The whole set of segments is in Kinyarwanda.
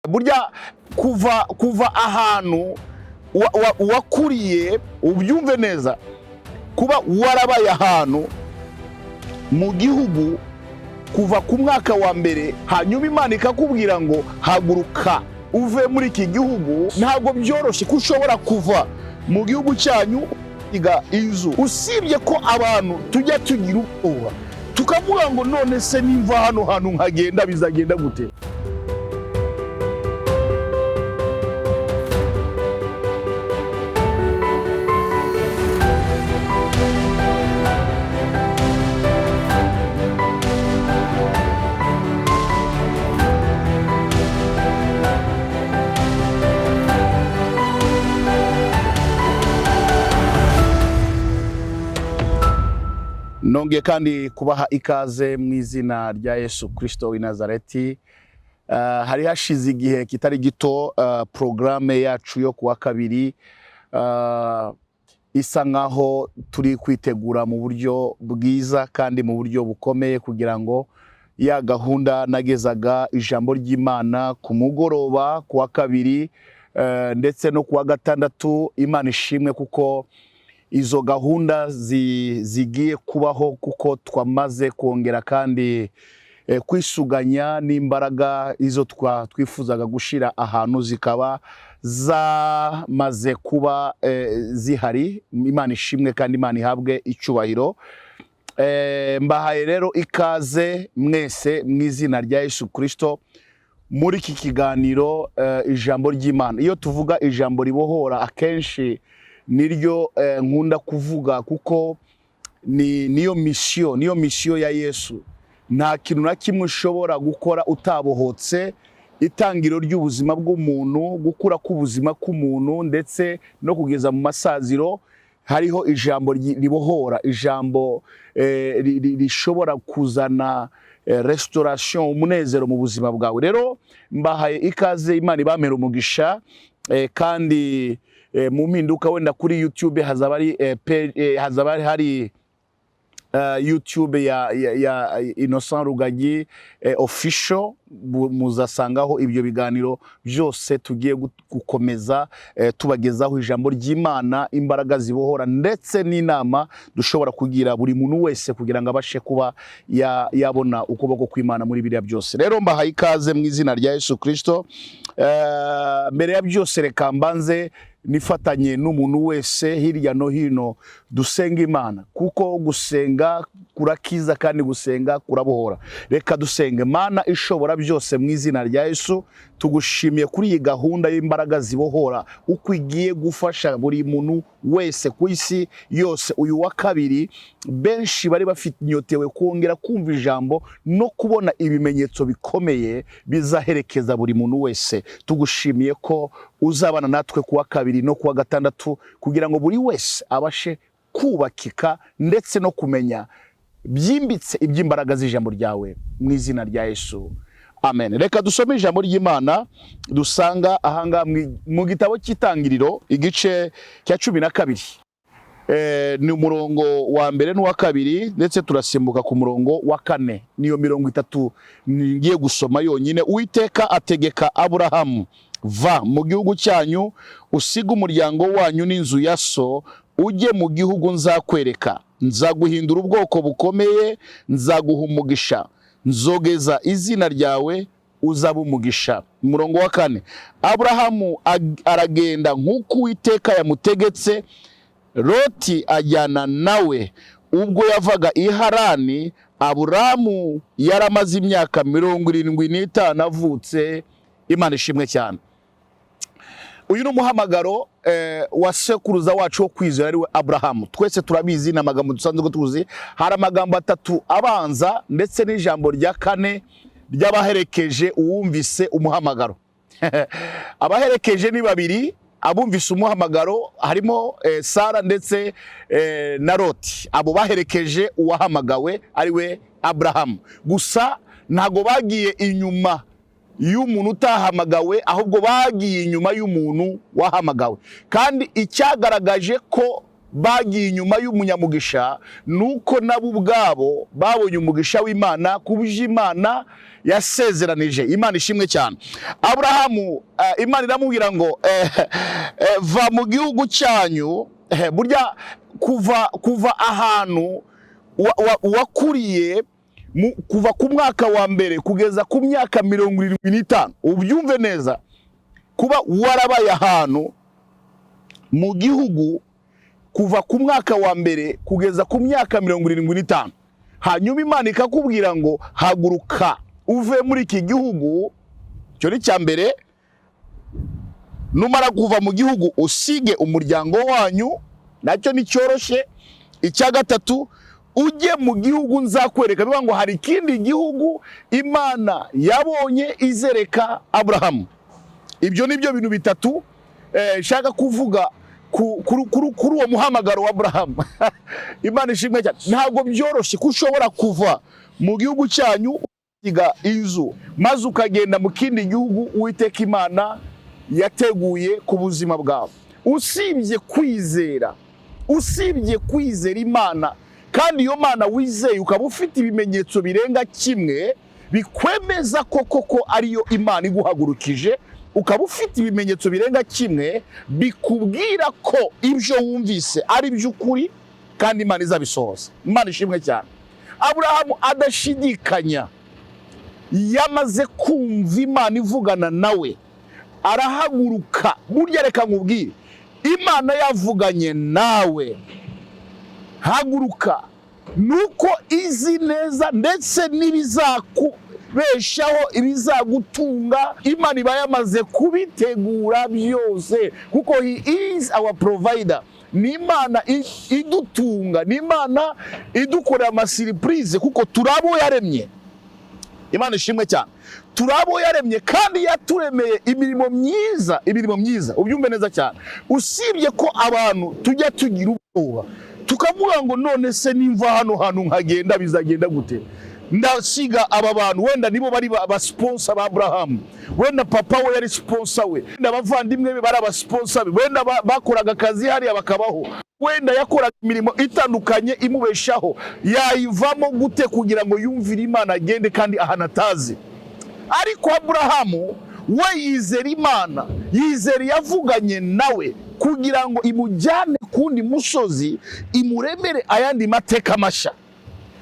burya kuva ahantu wakuriye ubyumve neza, kuba warabaye ahantu mu gihugu kuva ku mwaka wa mbere, hanyuma Imana ikakubwira ngo haguruka uve muri iki gihugu, ntabwo byoroshye ko ushobora kuva mu gihugu cyanyu iga inzu. Usibye ko abantu tujya tugira ubwoba tukavuga ngo none se nimva hano hantu nkagenda bizagenda gute? Nongeye kandi kubaha ikaze mu izina rya Yesu Kristo w'i Nazareti. Hari hashize igihe kitari gito programme yacu yo kuwa kabiri isa nkaho turi kwitegura mu buryo bwiza kandi mu buryo bukomeye kugira ngo ya gahunda nagezaga ijambo ry'Imana ku mugoroba kuwa kabiri ndetse no kuwa gatandatu. Imana ishimwe kuko izo gahunda zigiye kubaho, kuko twamaze kongera kandi kwisuganya n'imbaraga izo twifuzaga gushira ahantu zikaba zamaze kuba zihari. Imana ishimwe kandi Imana ihabwe icyubahiro. Mbahaye rero ikaze mwese mu izina rya Yesu Kristo muri iki kiganiro ijambo ry'Imana. Iyo tuvuga ijambo ribohora, akenshi niryo nkunda kuvuga kuko niyo mission ya Yesu. Nta kintu na kimwe ushobora gukora utabohotse. Itangiro ry'ubuzima bw'umuntu, gukura k'ubuzima k'umuntu ndetse no kugeza mu masaziro, hariho ijambo ribohora, ijambo rishobora kuzana restoration, umunezero mu buzima bwawe. Rero mbahaye ikaze, Imana ibamera umugisha. Kandi mu mpinduka wenda kuri YouTube hazaba hari YouTube ya Innocent Rugagi official. Muzasangaho ibyo biganiro byose tugiye gukomeza tubagezaho ijambo ry'Imana, imbaraga zibohora ndetse n'inama dushobora kugira buri muntu wese kugira ngo abashe kuba yabona ukuboko kw'Imana muri biriya byose. Rero mbahaye ikaze mu izina rya Yesu Kristo. Mbere ya byose reka mbanze nifatanye n'umuntu wese hirya no hino dusenga Imana, kuko gusenga kurakiza kandi gusenga kurabohora. Reka dusenge. Mana ishobora byose, mu izina rya Yesu tugushimiye kuri iyi gahunda y'imbaraga zibohora, uko igiye gufasha buri muntu wese ku isi yose. Uyu wa kabiri benshi bari bafinyotewe kongera kumva ijambo no kubona ibimenyetso bikomeye bizaherekeza buri muntu wese. Tugushimiye ko uzabana natwe kuwa kabiri no kuwa gatandatu kugira ngo buri wese abashe kubakika ndetse no kumenya byimbitse iby'imbaraga z'ijambo ryawe mu izina rya Yesu. Amen. Reka dusome ijambo ry'Imana dusanga ahanga mu gitabo cy'Itangiriro igice cya 12. Ni umurongo wa mbere n'uwa kabiri ndetse turasimbuka ku murongo wa 4. Niyo 30 ngiye gusoma yonyine. Uwiteka ategeka Aburahamu, va mu gihugu cyanyu, usiga umuryango wanyu n'inzu ya so, ujye mu gihugu nzakwereka. Nzaguhindura ubwoko bukomeye, nzaguha umugisha, nzogeza izina ryawe, uzaba umugisha. Umurongo wa 4. Aburahamu aragenda nk'uko Uwiteka yamutegetse. Loti ajyana nawe. Ubwo yavaga i Harani, Aburahamu yaramaze imyaka 75 avutse. Imana ishimwe cyane. Uyu ni umuhamagaro wa sekuruza wacu wo kwizera, ariwe Aburahamu. Twese turabizi n'amagambo dusanzwe tuzi. Hari amagambo 3 abanza ndetse n'ijambo rya 4 ry'abaherekeje uwumvise umuhamagaro. Abaherekeje ni babiri, abumvise umuhamagaro harimo Sara ndetse na Loti. Abo baherekeje uwahamagawe ariwe Aburahamu. Gusa ntago bagiye inyuma y'umuntu utahamagawe, ahubwo bagiye inyuma y'umuntu wahamagawe. Kandi icyagaragaje ko bagiye inyuma y'umunyamugisha nuko nabo ubwabo babonye umugisha w'Imana kubuje Imana yasezeranije. Imana ishimwe cyane. Aburahamu Imana iramubwira ngo va mu gihugu cyanyu, burya kuva ahantu wakuriye kuva ku mwaka wa mbere kugeza ku myaka 75, ubyumve neza, kuba warabaye ahantu mu gihugu kuva ku mwaka wa mbere kugeza ku myaka 75, hanyuma Imana ikakubwira ngo haguruka uve muri iki gihugu. Cyo ni cya mbere. Numara kuva mu gihugu usige umuryango wanyu, nacyo ni cyoroshye. Icya gatatu, ujye mu gihugu nzakwereka. Bivuga ngo hari ikindi gihugu Imana yabonye izereka Aburahamu. Ibyo nibyo bintu bitatu shaka kuvuga kuri uwo muhamagaro wa Aburahamu. Imana ishimwe cyane. Ntabwo byoroshye ko ushobora kuva mu gihugu cyanyu ukiga inzu maze ukagenda mu kindi gihugu Uwiteka Imana yateguye ku buzima bwawe. Usibye kwizera Imana, kandi iyo Mana wizeye ukaba ufite ibimenyetso birenga kimwe bikwemeza ko koko ariyo Imana iguhagurukije, ukaba ufite ibimenyetso birenga kimwe bikubwira ko ibyo wumvise ari by'ukuri kandi Imana izabisohoza. Imana ishimwe cyane. Aburahamu adashidikanya yamaze kumva Imana ivugana nawe, arahaguruka. Burya reka nkubwire, Imana yavuganye nawe, haguruka, nuko izi neza ndetse n'ibizakubeshaho, ibizagutunga. Imana iba yamaze kubitegura byose, kuko he is our provider. Ni Imana idutunga, ni Imana idukorera amasiripurize, kuko turabo yaremye. Imana ishimwe cyane. Turabo yaremye kandi yaturemeye imirimo myiza. Ubyumve neza cyane. Usibye ko abantu tujya tugira ubwoba tukavuga ngo none se nimva hano hantu nkagenda bizagenda gute? Ndasiga aba bantu, wenda nibo bari ba sponsor ba Abraham, wenda papa we yari sponsor we, wenda abavandimwe be bari aba sponsor be, wenda bakoraga akazi hariya bakabaho, wenda yakoraga imirimo itandukanye imubeshaho. Yayivamo gute kugira ngo yumvire Imana agende kandi ahanatazi? Ariko Abrahamu we yizera Imana, yizera yavuganye nawe kugira ngo imujyane kundi musozi, imuremere ayandi mateka masha.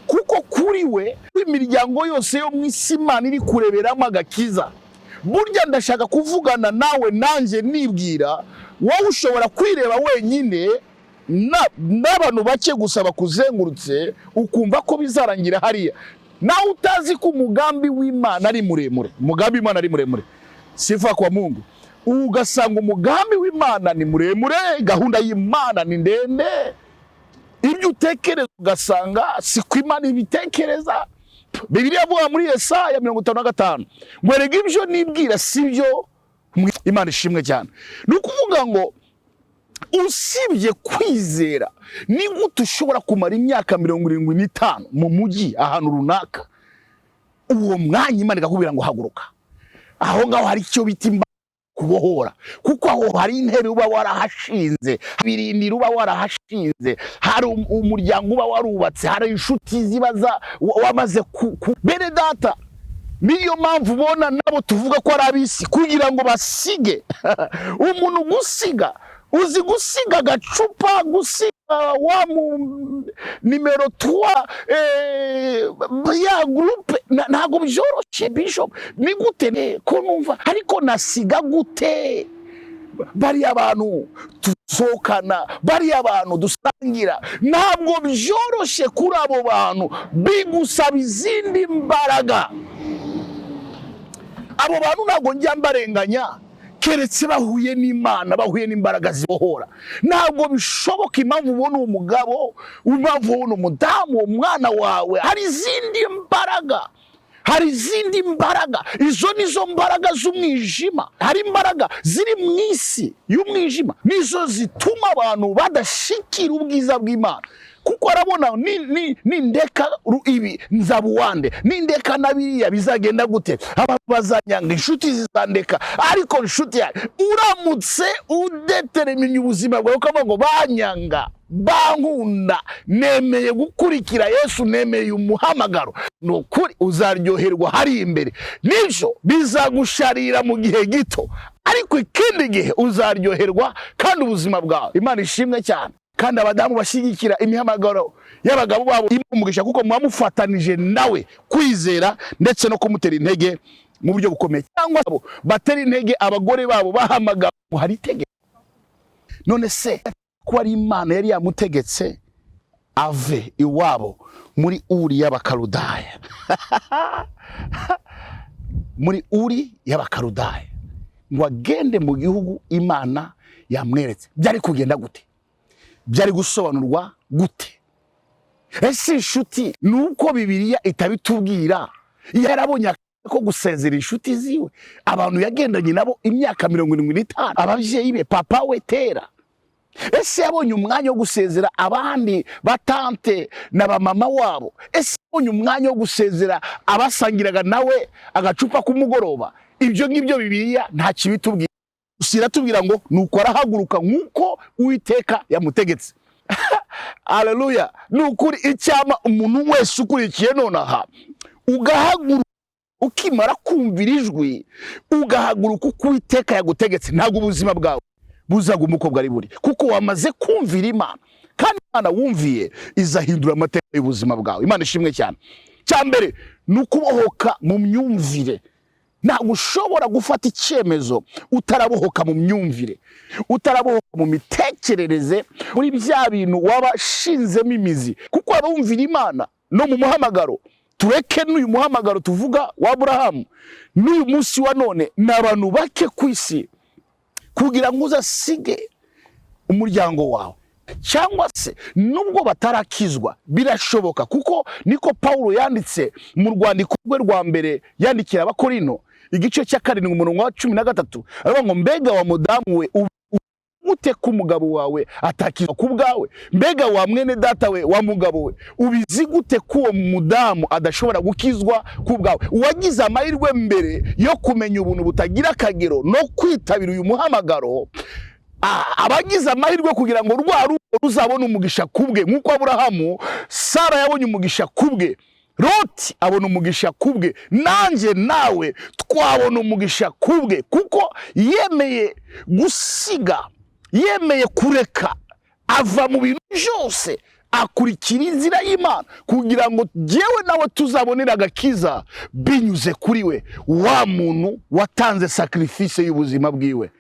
Kuko kuri we imiryango yose yo mu isi Imana iri kureberamo agakiza. Burya ndashaka kuvugana nawe nanjye nibwira, wowe ushobora kwireba wenyine n'abantu bake gusa bakuzengurutse ukumva ko bizarangira hariya, nawe utazi ko umugambi w'Imana ari muremure. Umugambi w'Imana ari muremure. Sifa kwa Mungu. Ugasanga umugambi w'Imana ni muremure, gahunda y'Imana ni ndende. Ibyo utekereza ugasanga si ko Imana ibitekereza. Bibiliya avuga muri Yesaya 55 ngo erega ibyo nibwira sibyo. Imana ishimwe cyane. Ni ukuvuga ngo usibye kwizera, ni gute ushobora kumara imyaka 75 mu mujyi ahantu runaka, uwo mwanya Imana ikakubwira ngo haguruka? Aho ngaho hari icyo bita kubohora, kuko aho hari intebe uba warahashinze, birindira uba warahashinze, hari umuryango uba warubatse, hari inshuti zibaza wamaze bene data. Niyo mpamvu ubona nabo tuvuga ko ari abisi kugira ngo basige. Umuntu gusiga, uzi gusiga agacupa, gusiga wa nimero 3 ya groupe, ntago byoroshye Bishop. Ni gute ko numva ariko nasiga gute? Bari abantu tusokana, bari abantu dusangira, ntabwo byoroshye kuri abo bantu, bigusaba izindi mbaraga. Abo bantu ntabwo njya mbarenganya, keretse bahuye n'Imana, bahuye n'imbaraga zibohora. Ntabwo bishoboka impamvu ubona umugabo, impamvu ubona umudamu, umwana wawe, hari izindi mbaraga. Hari izindi mbaraga. Izo nizo mbaraga z'umwijima. Hari imbaraga ziri mu isi y'umwijima, nizo zituma abantu badashikira ubwiza bw'Imana. kuko arabona nindeka ibi nzabuwande, nindeka nabiriya bizagenda gute, abantu bazanyanga, inshuti zizandeka. Ariko inshuti yawe uramutse udeterminye ubuzima bwawe ukavuga ngo banyanga, bankunda, nemeye gukurikira Yesu, nemeye umuhamagaro, nukuri uzaryoherwa hari imbere. Nibyo bizagusharira mu gihe gito, ariko ikindi gihe uzaryoherwa kandi ubuzima bwawe. Imana ishimwe cyane. Kandi abadamu bashyigikira imihamagaro y'abagabo babo imumugisha, kuko mwamufatanije nawe kwizera ndetse no kumutera intege mu buryo bukomeye. Cyangwa batera intege abagore babo bahamagara hari itegeko. None se ko ari Imana yari yamutegetse ave iwabo muri Uri y'Abakaludaya muri Uri y'Abakaludaya ngo agende mu gihugu Imana yamweretse, byari kugenda gute? Byari gusobanurwa gute? Ese inshuti nuko Bibiliya itabitubwira? Yarabonye ko gusezera inshuti ziwe, abantu yagendanye nabo imyaka 75, abavyeyi be, papa we Tera. Ese yabonye umwanya wo gusezera abandi batante na bamama wabo? Ese yabonye umwanya wo gusezera abasangiraga nawe agacupa kumugoroba? Ibyo ngibyo Bibiliya nta kibitubwira. Siratubwira ngo nuko arahaguruka nkuko Uwiteka yamutegetse. Haleluya. Nukuri icyama umuntu wese ukurikiye nonaha ugahaguruka, ukimara kumvira ijwi ugahaguruka uko Uwiteka yagutegetse, ntabwo ubuzima bwawe buzaguma uko bwari buri, kuko wamaze kumvira Imana. Kandi Imana wumviye izahindura amateka y'ubuzima bwawe. Imana ishimwe cyane. Cyambere nukubohoka mu myumvire. Ntabwo ushobora gufata icyemezo utarabohoka mu myumvire, utarabohoka mu mitekerereze, muri bya bintu wabashinzemo imizi. Kuko abumvira Imana no mu muhamagaro, tureke n'uyu muhamagaro tuvuga wa Aburahamu n'uyu munsi wa none, n'abantu bake ku isi kugira ngo uzasige umuryango wawe. Cyangwa se nubwo batarakizwa birashoboka, kuko niko Paulo yanditse mu rwandiko rwe rwa mbere yandikira Abakorino igice cya 7 umurongo wa 13, aravuga ngo mbega wa mudamu we ute ku mugabo wawe atakizwa ku bwawe? Mbega wa mwene data we wa mugabo we ubizi gute ko uwo mudamu adashobora gukizwa ku bwawe? Wagize amahirwe mbere yo kumenya ubuntu butagira akagero no kwitabira uyu muhamagaro, abagize amahirwe kugira ngo rwa rugo ruzabone umugisha kubwe, nkuko Aburahamu, Sara yabonye umugisha kubwe, Loti abona umugisha kubwe, nanjye nawe twabona umugisha kubwe, kuko yemeye gusiga, yemeye kureka, ava mu bintu byose akurikira inzira y'Imana kugira ngo jewe nawe tuzabonera agakiza binyuze kuri we, wa muntu watanze sacrifice y'ubuzima bwiwe.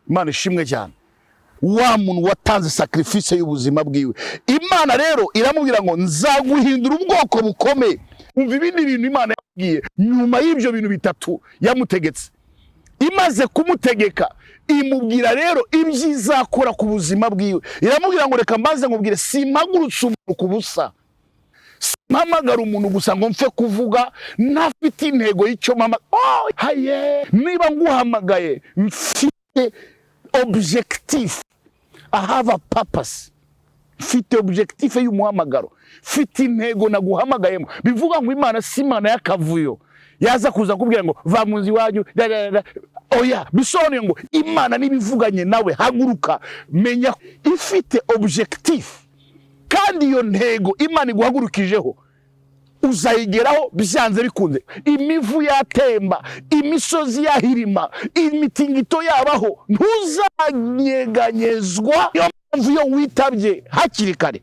Imana ishimwe cyane. Wa muntu watanze sacrifice y'ubuzima bwiwe. Imana rero iramubwira ngo nzaguhindura ubwoko bukomeye. Umva ibindi bintu Imana yabwiye nyuma y'ibyo bintu bitatu yamutegetse. Imaze kumutegeka imubwira rero ibyizakora ku buzima bwiwe. Iramubwira ngo reka mbaze nkubwire, simpagurutse umuntu ku busa, simpamagara umuntu gusa ngo mfe kuvuga ntafite intego y'icyo mama. Haye, niba nguhamagaye mfite objectif, I have a purpose, mfite objectif y'umuhamagaro, mfite intego naguhamagayemo. Bivuga ngo Imana si Imana y'akavuyo yaza kuza kubwira ngo va munzi wanyu. Oya, bisobanuye ngo Imana nibivuganye nawe haguruka, menya ifite objectif, kandi iyo ntego Imana iguhagurukijeho uzayigeraho byanze bikunze. Imivu yatemba, imisozi yahirima, imitingito yabaho, ntuzanyeganyezwa. Iyo mpamvu yo witabye hakiri kare,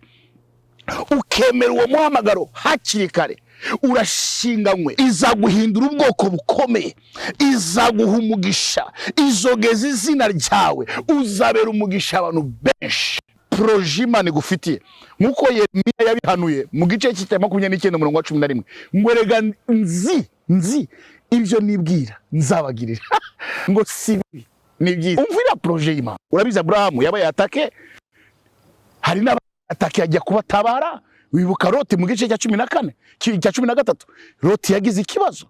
ukemera uwo muhamagaro hakiri kare, urashinganywe, izaguhindura ubwoko bukomeye, izaguha umugisha, izogeza izina ryawe, uzabera umugisha abantu benshi. Proje Imana igufitiye, nkuko Yeremiya yabihanuye mu gice cya 29 umurongo wa 11, ngo rega nzi ibyo nibwira nzabagirira ngo si ni byiza. Umvira proje y'Imana. Urabiza Aburahamu yabaye atake, hari n'abatake ajya kubatabara. Wibuka Loti mu gice cya 14 cya 13, Loti yagize ikibazo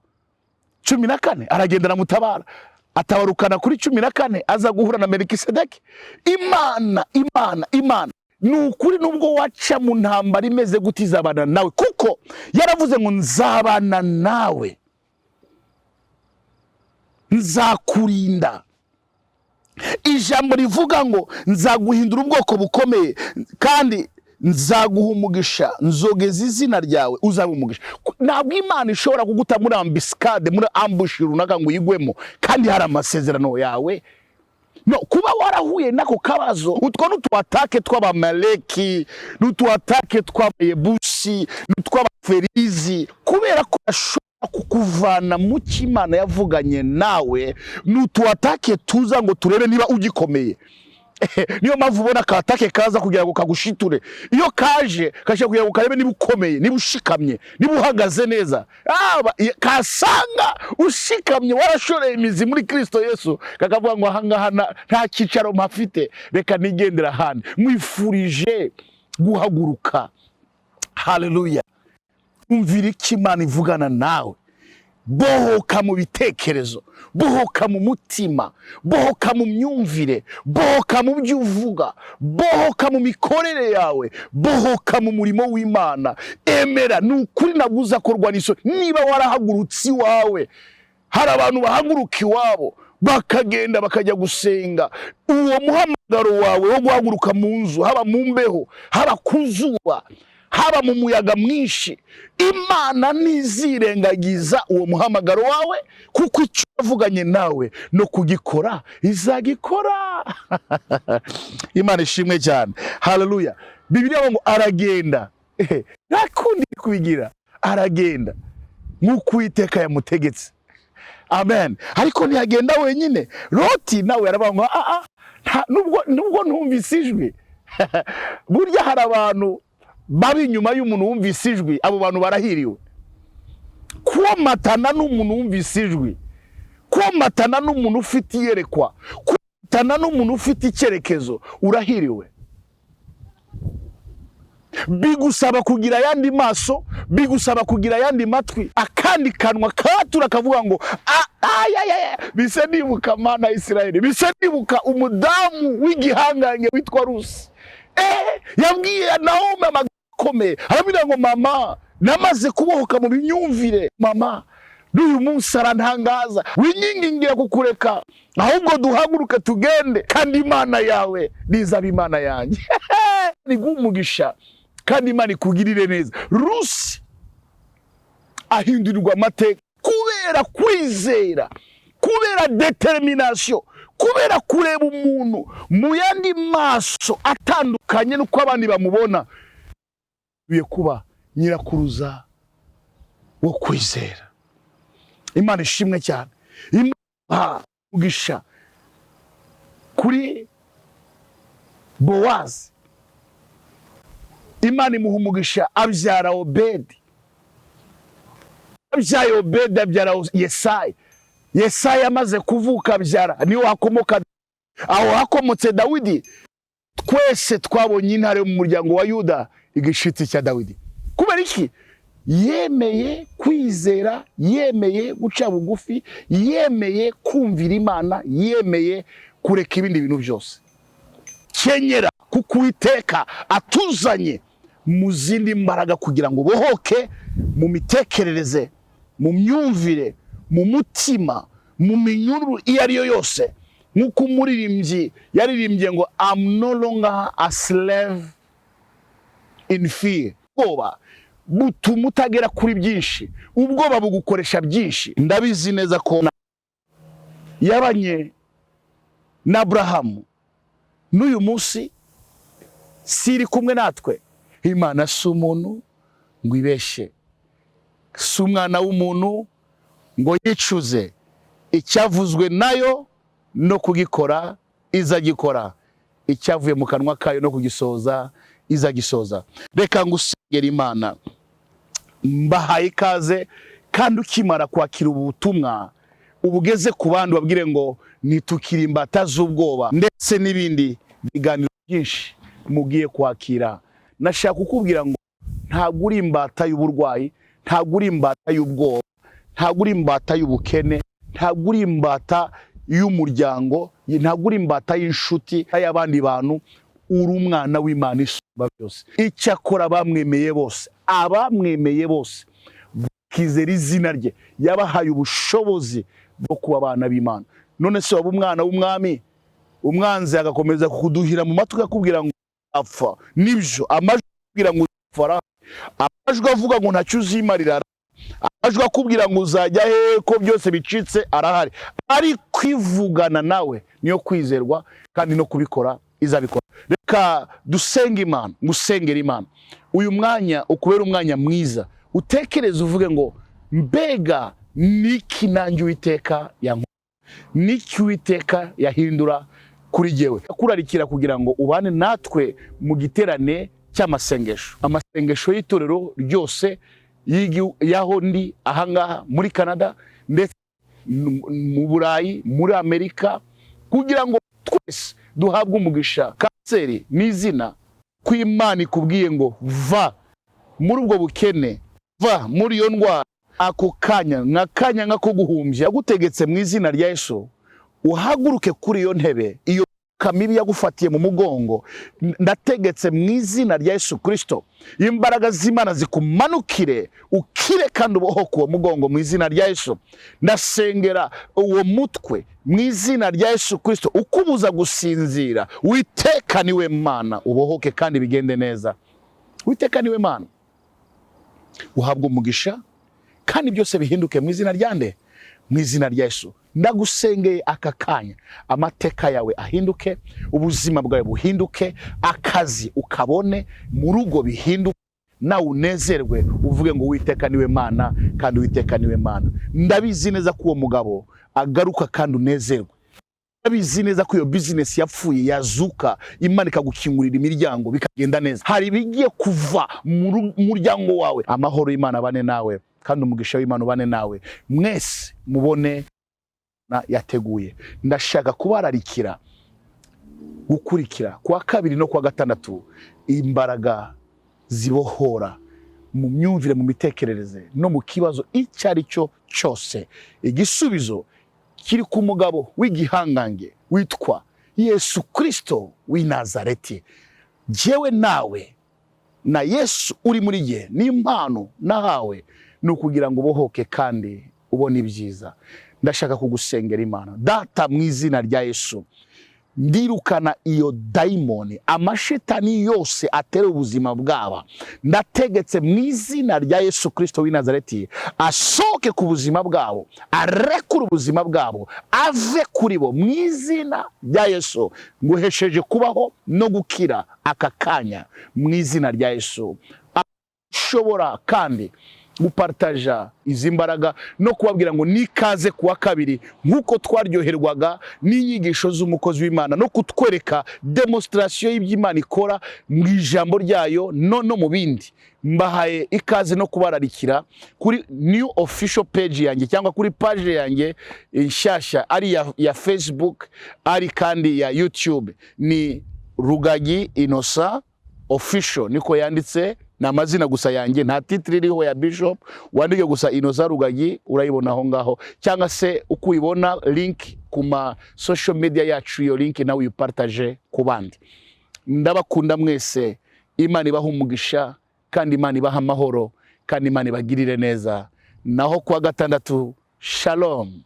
14, aragenda mutabara, atabarukana kuri 14, aza guhura na Melikisedeki. Imana nukuri nubwo waca mu ntambara imeze gutizabana nawe, kuko yaravuze ngo nzabana nawe, nzakurinda. Ijambo rivuga ngo nzaguhindura ubwoko bukomeye kandi nzaguha umugisha, nzogeza izina ryawe uzaba umugisha. Ntabwo Imana ishobora kuguta muri ambuscade, muri ambush runaka ngo uyigwemo kandi hari amasezerano yawe. No, kuba warahuye nako kabazo, utwo n'utwatake tw'abamaleki, n'utwatake tw'abayebusi, n'utw'abaferizi, kubera ko ashobora kukuvana mu cy'Imana yavuganye nawe, n'utwatake tuza ngo turebe niba ugikomeye. Niyo mpamvu ubona akatake kaza kugira ngo kagushiture. Iyo kaje kugira ngo karebe niba ukomeye, niba ushikamye, niba uhagaze neza. Kasanga ushikamye, warashoreye imizi muri Kristo Yesu, kakavuga ngo ahangaha nta cyicaro mpafite, reka nigendera ahandi. Mwifurije guhaguruka. Haleluya. Umvira icyo Imana ivugana nawe. Bohoka mu bitekerezo, bohoka mu mutima, bohoka mu myumvire, bohoka mu byo uvuga, bohoka mu mikorere yawe, bohoka mu murimo w'Imana. Emera, nukuri naguza korwa n'iso. Niba warahagurutse iwawe, hari abantu bahaguruka iwabo bakagenda bakajya gusenga, uwo muhamagaro wawe wo guhaguruka mu nzu, haba mu mbeho, haba ku zuba, haba mu muyaga mwinshi, Imana ntizirengagiza uwo muhamagaro wawe, kuko icyo yavuganye nawe no kugikora izagikora. Imana ishimwe cyane. Haleluya. Bibiliya ngo aragenda, ntakundi kubigira, aragenda nk'uko Uwiteka yamutegetse. Amen. Ariko ntiyagenda wenyine. Loti nawe yaravuga ngo nubwo ntumvise ijwi. Burya hari abantu babi inyuma y'umuntu wumvise ijwi, abo bantu barahiriwe. Kumatana n'umuntu wumvise ijwi, kumatana n'umuntu ufite iyerekwa, kumatana n'umuntu ufite icyerekezo, urahiriwe. Bigusaba kugira yandi maso, bigusaba kugira yandi matwi, akandi kanwa katura kavuga ngo bise nibuka Mana Isirayeli, bise nibuka umudamu w'igihangange witwa Rusi. Yabwiye Naomi amakomeye, arabwira ngo mama, namaze kubohoka mu binyumvire. Mama, n'uyu munsi arantangaza, winyingingira kukureka, ahubwo duhaguruke tugende, kandi Imana yawe nizaba Imana yanjye. Nigumugisha kandi Imana ikugirire neza. Rusi ahindurirwa amateka kubera kwizera, kubera determination, kubera kureba umuntu mu yandi maso atandukanye nuko abandi bamubona. Biye kuba nyirakuruza wo kwizera. Imana ishimwe cyane. Imana mugisha kuri Bowazi, Imana imuha umugisha abyara Obedi, abyaye Obedi abyara Yesayi. Yesayi amaze kuvuka abyara, niho hakomoka, aho hakomotse Dawidi. Twese twabonye intare mu muryango wa Yuda, igishitsi cya Dawidi. Kubera iki? Yemeye kwizera, yemeye guca bugufi, yemeye kumvira Imana, yemeye kureka ibindi bintu byose. Kenyera kuko Uwiteka atuzanye mu zindi mbaraga kugira ngo bohoke mu mitekerereze, mu myumvire, mu mutima, mu minyururu iyo ariyo yose. Nk'uko umuririmbyi yaririmbye ngo I'm no longer a slave in fear. Ubwoba butuma utagera kuri byinshi, ubwoba bugukoresha byinshi. Ndabizi neza ko yabanye na Abrahamu, n'uyu munsi siri kumwe natwe. Imana si umuntu ngo ibeshe, si umwana w'umuntu ngo yicuze. Icyavuzwe nayo no kugikora izagikora, icyavuye mu kanwa kayo no kugisoza izagisoza. Reka ngusengera Imana, mbahaye ikaze kandi ukimara kwakira ubutumwa ubugeze ku bandi babwire ngo nitukiri imbata z'ubwoba ndetse n'ibindi biganiro byinshi mugiye kwakira. Nashaka kukubwira ngo ntabwo uri imbata y'uburwayi, ntabwo uri imbata y'ubwoba, ntabwo uri imbata y'ubukene, ntabwo uri imbata y'umuryango, ntabwo uri imbata y'inshuti y'abandi bantu. uri umwana w'Imana isumba byose. Icyakora bamwemeye bose, abamwemeye bose bakizera izina rye, yabahaye ubushobozi bwo kuba abana b'Imana. None se waba umwana w'umwami, umwanzi agakomeza kuduhira mu matwi akubwira ngo apfa? Nibyo, amajwi akubwira ngo uzapfa, amajwi avuga ngo ntacyo uzimarira, amajwi akubwira ngo uzajya he ko byose bicitse arahari, ari kwivugana nawe niyo kwizerwa kandi no kubikora izabikora. Reka dusenge Imana, musengera Imana uyu mwanya ukubera umwanya mwiza, utekereze uvuge ngo mbega niki nanjye Uwiteka yankora, niki Uwiteka yahindura kuri jyewe. Kurarikira kugira ngo ubane natwe mu giterane cy'amasengesho, amasengesho y'itorero ryose yaho ndi ahangaha muri Canada ndetse mu Burayi, muri Amerika, kugira ngo twese duhabwe umugisha. Kanseri n'izina kw'Imana ikubwiye ngo va muri ubwo bukene, va muri iyo ndwara, ako kanya nk'ako guhumbya yagutegetse mu izina rya Yesu, uhaguruke kuri iyo ntebe, iyo kamibi yagufatiye mu mugongo, ndategetse mu izina rya Yesu Kristo, imbaraga z'Imana zikumanukire, ukire kandi ubohoke uwo mugongo mu izina rya Yesu. Ndasengera uwo mutwe mu izina rya Yesu Kristo, ukubuza gusinzira, Uwiteka niwe Mana, ubohoke kandi bigende neza. Uwiteka niwe Mana, uhabwa umugisha kandi byose bihinduke mu izina ryande, mu izina rya Yesu. Ndagusengeye aka kanya, amateka yawe ahinduke, ubuzima bwawe buhinduke, akazi ukabone, mu rugo bihinduke, nawe unezerwe uvuge ngo Uwiteka niwe Mana kandi Uwiteka niwe Mana. Ndabizi neza ko uwo mugabo agaruka kandi unezerwe. Ndabizi neza ko iyo business yapfuye yazuka, Imana ikagukingurira imiryango bikagenda neza. Hari bigiye kuva mu muryango wawe. Amahoro y'Imana bane nawe kandi umugisha w'Imana ubane nawe, mwese mubone na yateguye. Ndashaka kubararikira gukurikira kwa kabiri no kwa gatandatu imbaraga zibohora mu myumvire, mu mitekerereze no mu kibazo icyo ari cyo cyose. Igisubizo kiri ku mugabo w'igihangange witwa Yesu Kristo w'i Nazareti. Jewe nawe na Yesu uri muri jye, n'impano nahawe ni ukugira ngo ubohoke kandi ubone ibyiza. Ndashaka kugusengera Imana. Data, mu izina rya Yesu, ndirukana iyo daimoni, amashitani yose atera ubuzima bwaba, ndategetse mu izina rya Yesu Kristo w'i Nazareti, asohoke ku buzima bwabo, arekure ubuzima bwabo, ave kuri bo mu izina rya Yesu. Nguhesheje kubaho no gukira aka kanya mu izina rya Yesu. Ashobora kandi gupartaja izi mbaraga no kubabwira ngo nikaze kuwa kabiri, nkuko twaryoherwaga n'inyigisho z'umukozi w'Imana no kutwereka demonstration y'iby'Imana ikora mu ijambo ryayo no mu bindi. Mbahaye ikaze no kubararikira kuri new official page yanjye cyangwa kuri page yanjye nshyashya ari ya Facebook, ari kandi ya YouTube, ni Rugagi Innocent official, niko yanditse, na mazina gusa yanjye, nta titre iriho ya Bishop, wandike gusa Innocent Rugagi urayibona aho ngaho, cyangwa se ukuyibona link kuma social media yacu, iyo link nawe uyipartage ku bandi. Ndabakunda mwese, Imana ibaha umugisha kandi Imana ibaha amahoro kandi Imana ibagirire neza. Naho kwa gatandatu, shalom.